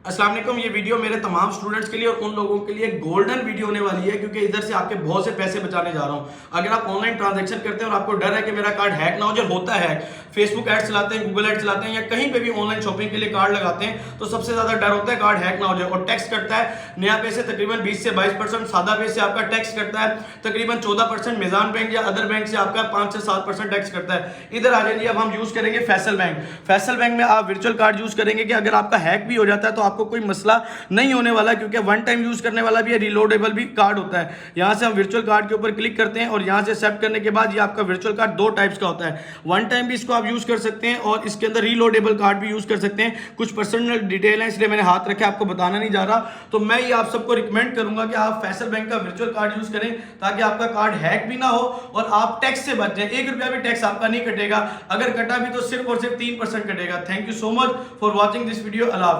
अस्सलाम वालेकुम। ये वीडियो मेरे तमाम स्टूडेंट्स के लिए और उन लोगों के लिए गोल्डन वीडियो होने वाली है, क्योंकि इधर से आपके बहुत से पैसे बचाने जा रहा हूं। अगर आप ऑनलाइन ट्रांजैक्शन करते हैं और आपको डर है कि मेरा कार्ड हैक ना हो, जो होता है फेसबुक ऐड चलाते हैं, गूगल ऐड चलाते हैं या कहीं पे भी ऑनलाइन शॉपिंग के लिए कार्ड लगाते हैं, तो सबसे ज्यादा डर होता है कार्ड हैक ना हो जाए। और टैक्स कटता है नया पे से तकरीबन 20 से 22%, सादा पे से आपका टैक्स कटता है तकरीबन 14%, मिजान बैंक या अदर बैंक से आपका 5 से 7% टैक्स कटता है। इधर आ जाइए, अब हम यूज करेंगे फैसल बैंक। फैसल बैंक में आप वर्चुअल कार्ड यूज करेंगे कि अगर आपका हैक भी हो जाता है तो आपको कोई मसला नहीं होने वाला, क्योंकि वन टाइम यूज करने वाला भी है, रिलोडेबल भी कार्ड होता है। यहां से हम वर्चुअल कार्ड के ऊपर क्लिक करते हैं और यहां से एक्सेप्ट करने के बाद ये आपका वर्चुअल कार्ड दो टाइप्स का होता है। वन टाइम भी इसको आप यूज कर सकते हैं और इसके अंदर रीलोडेबल कार्ड भी यूज कर सकते हैं। कुछ पर्सनल डिटेल है इसलिए मैंने हाथ रखा, आपको बताना नहीं जा रहा। तो मैं ये आप सबको रिकमेंड करूंगा कि आप फैसल बैंक का वर्चुअल कार्ड यूज करें ताकि आपका कार्ड हैक भी ना हो और आप टैक्स से बच जाए। 1 रुपया भी टैक्स आपका नहीं कटेगा, अगर कटा भी तो सिर्फ और सिर्फ 3% कटेगा। Thank you so much for watching this video. Allah.